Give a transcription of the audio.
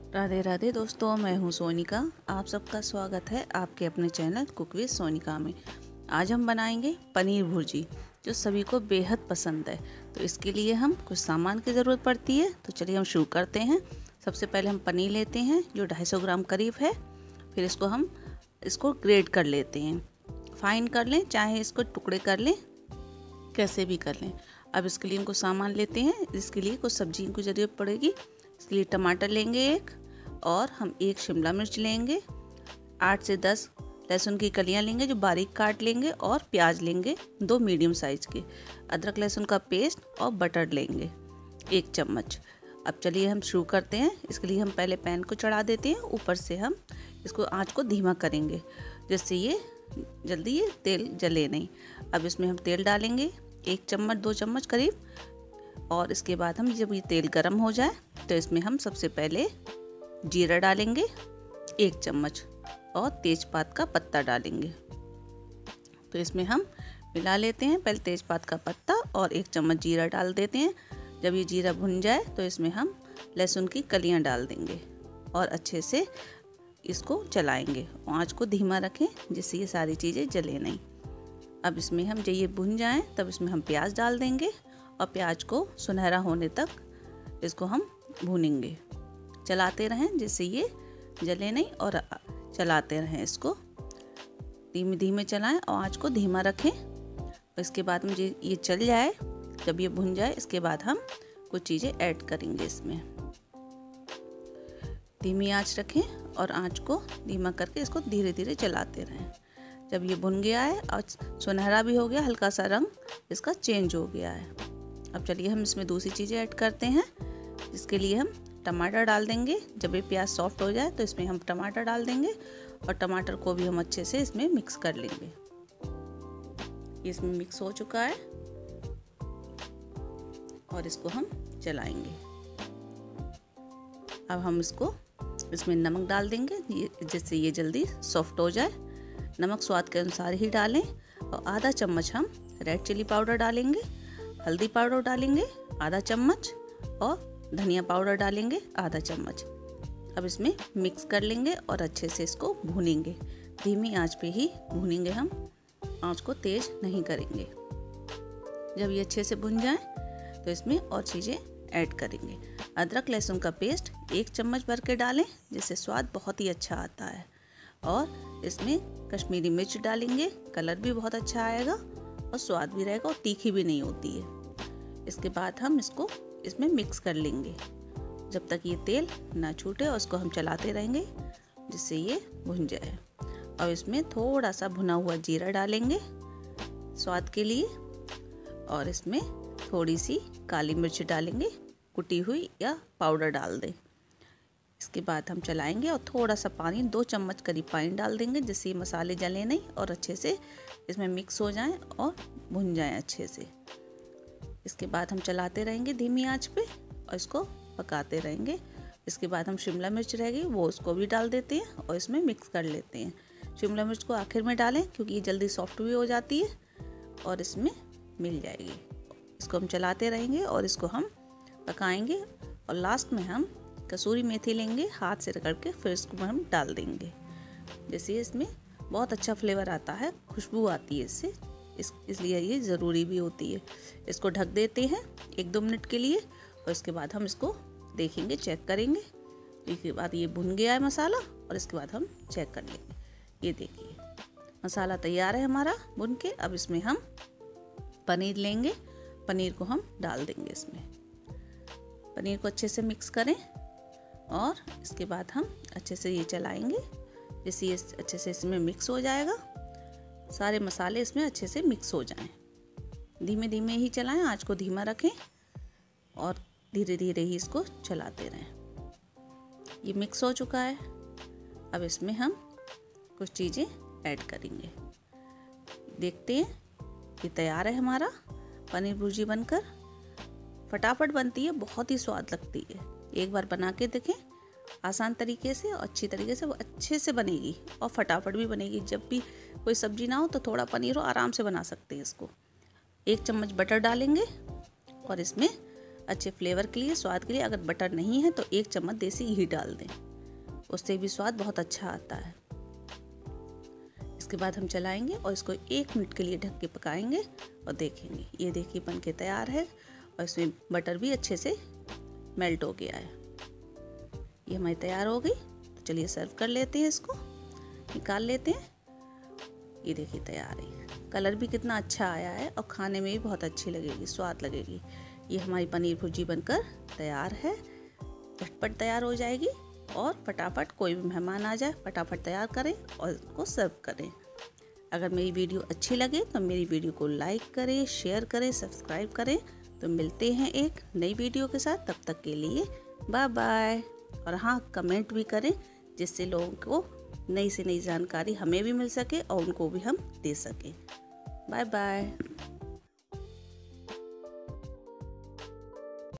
राधे राधे दोस्तों, मैं हूं सोनिका। आप सबका स्वागत है आपके अपने चैनल कुक विद सोनिका में। आज हम बनाएंगे पनीर भुर्जी, जो सभी को बेहद पसंद है। तो इसके लिए हम कुछ सामान की ज़रूरत पड़ती है। तो चलिए हम शुरू करते हैं। सबसे पहले हम पनीर लेते हैं जो 250 ग्राम करीब है। फिर इसको ग्रेट कर लेते हैं, फाइन कर लें, चाहे इसको टुकड़े कर लें, कैसे भी कर लें। अब इसके लिए इनको सामान लेते हैं। इसके लिए कुछ सब्जियों की ज़रूरत पड़ेगी। इसके लिए टमाटर लेंगे एक, और हम एक शिमला मिर्च लेंगे, 8 से 10 लहसुन की कलियां लेंगे जो बारीक काट लेंगे, और प्याज लेंगे 2 मीडियम साइज के, अदरक लहसुन का पेस्ट और बटर लेंगे 1 चम्मच। अब चलिए हम शुरू करते हैं। इसके लिए हम पहले पैन को चढ़ा देते हैं। ऊपर से हम इसको आंच को धीमा करेंगे, जिससे ये जल्दी तेल जले नहीं। अब इसमें हम तेल डालेंगे 1 चम्मच 2 चम्मच करीब, और इसके बाद हम जब ये तेल गर्म हो जाए तो इसमें हम सबसे पहले जीरा डालेंगे 1 चम्मच, और तेजपात का पत्ता डालेंगे। तो इसमें हम मिला लेते हैं। पहले तेजपात का पत्ता और 1 चम्मच जीरा डाल देते हैं। जब ये जीरा भुन जाए तो इसमें हम लहसुन की कलियां डाल देंगे और अच्छे से इसको चलाएंगे। आंच को धीमा रखें जिससे ये सारी चीज़ें जले नहीं। अब इसमें हम जब ये भुन जाएं तब इसमें हम प्याज डाल देंगे, और प्याज को सुनहरा होने तक इसको हम भूनेंगे। चलाते रहें जिससे ये जले नहीं, और चलाते रहें इसको, धीमे धीमे चलाएं और आंच को धीमा रखें। और इसके बाद में ये चल जाए, जब ये भुन जाए, इसके बाद हम कुछ चीज़ें ऐड करेंगे इसमें। धीमी आंच रखें और आंच को धीमा करके इसको धीरे धीरे चलाते रहें। जब ये भुन गया है और सुनहरा भी हो गया, हल्का सा रंग इसका चेंज हो गया है। अब चलिए हम इसमें दूसरी चीज़ें ऐड करते हैं। इसके लिए हम टमाटर डाल देंगे। जब ये प्याज सॉफ्ट हो जाए तो इसमें हम टमाटर डाल देंगे, और टमाटर को भी हम अच्छे से इसमें मिक्स कर लेंगे। इसमें मिक्स हो चुका है, और इसको हम चलाएंगे। अब हम इसमें नमक डाल देंगे जिससे ये जल्दी सॉफ्ट हो जाए। नमक स्वाद के अनुसार ही डालें, और आधा चम्मच हम रेड चिली पाउडर डालेंगे, हल्दी पाउडर डालेंगे आधा चम्मच, और धनिया पाउडर डालेंगे आधा चम्मच। अब इसमें मिक्स कर लेंगे और अच्छे से इसको भूनेंगे। धीमी आंच पे ही भूनेंगे हम, आंच को तेज नहीं करेंगे। जब ये अच्छे से भुन जाए तो इसमें और चीज़ें ऐड करेंगे। अदरक लहसुन का पेस्ट 1 चम्मच भर के डालें, जिससे स्वाद बहुत ही अच्छा आता है। और इसमें कश्मीरी मिर्च डालेंगे, कलर भी बहुत अच्छा आएगा और स्वाद भी रहेगा, और तीखी भी नहीं होती है। इसके बाद हम इसको इसमें मिक्स कर लेंगे जब तक ये तेल ना छूटे, और इसको हम चलाते रहेंगे जिससे ये भुन जाए। और इसमें थोड़ा सा भुना हुआ जीरा डालेंगे स्वाद के लिए, और इसमें थोड़ी सी काली मिर्च डालेंगे, कुटी हुई या पाउडर डाल दें। इसके बाद हम चलाएंगे और थोड़ा सा पानी 2 चम्मच करीब पानी डाल देंगे, जिससे मसाले जले नहीं और अच्छे से इसमें मिक्स हो जाएं और भुन जाएं अच्छे से। इसके बाद हम चलाते रहेंगे धीमी आंच पे और इसको पकाते रहेंगे। इसके बाद हम शिमला मिर्च रहेगी वो उसको भी डाल देते हैं और इसमें मिक्स कर लेते हैं। शिमला मिर्च को आखिर में डालें क्योंकि ये जल्दी सॉफ्ट भी हो जाती है और इसमें मिल जाएगी। इसको हम चलाते रहेंगे और इसको हम पकाएंगे, और लास्ट में हम कसूरी मेथी लेंगे, हाथ से रगड़ के फिर इसको हम डाल देंगे, जैसे इसमें बहुत अच्छा फ्लेवर आता है, खुशबू आती है इससे, इसलिए ये ज़रूरी भी होती है। इसको ढक देते हैं 1-2 मिनट के लिए, और इसके बाद हम इसको देखेंगे, चेक करेंगे। इसके बाद ये भुन गया है मसाला, और इसके बाद हम चेक कर लेंगे। ये देखिए मसाला तैयार है हमारा भुन के। अब इसमें हम पनीर लेंगे, पनीर को हम डाल देंगे इसमें। पनीर को अच्छे से मिक्स करें, और इसके बाद हम अच्छे से ये चलाएंगे जिससे ये अच्छे से इसमें मिक्स हो जाएगा, सारे मसाले इसमें अच्छे से मिक्स हो जाएं। धीमे धीमे ही चलाएं, आंच को धीमा रखें और धीरे धीरे ही इसको चलाते रहें। ये मिक्स हो चुका है। अब इसमें हम कुछ चीज़ें ऐड करेंगे। देखते हैं, ये तैयार है हमारा पनीर भुर्जी बनकर। फटाफट बनती है, बहुत ही स्वाद लगती है। एक बार बना के देखें, आसान तरीके से और अच्छी तरीके से, वो अच्छे से बनेगी और फटाफट भी बनेगी। जब भी कोई सब्जी ना हो तो थोड़ा पनीर हो, आराम से बना सकते हैं इसको। 1 चम्मच बटर डालेंगे और इसमें अच्छे फ्लेवर के लिए, स्वाद के लिए अगर बटर नहीं है तो 1 चम्मच देसी घी डाल दें, उससे भी स्वाद बहुत अच्छा आता है। इसके बाद हम चलाएंगे और इसको 1 मिनट के लिए ढक के पकाएंगे और देखेंगे। ये देखिए बन के तैयार है और इसमें बटर भी अच्छे से मेल्ट हो गया है। ये हमारी तैयार हो गई, तो चलिए सर्व कर लेते हैं, इसको निकाल लेते हैं। ये देखिए तैयार है, कलर भी कितना अच्छा आया है और खाने में भी बहुत अच्छी लगेगी, स्वाद लगेगी। ये हमारी पनीर भुर्जी बनकर तैयार है, झटपट तैयार हो जाएगी और फटाफट कोई भी मेहमान आ जाए फटाफट तैयार करें और उसको सर्व करें। अगर मेरी वीडियो अच्छी लगे तो मेरी वीडियो को लाइक करें, शेयर करें, सब्सक्राइब करें। तो मिलते हैं एक नई वीडियो के साथ, तब तक के लिए बाय बाय। और हाँ, कमेंट भी करें जिससे लोगों को नई से नई जानकारी हमें भी मिल सके और उनको भी हम दे सकें। Bye bye.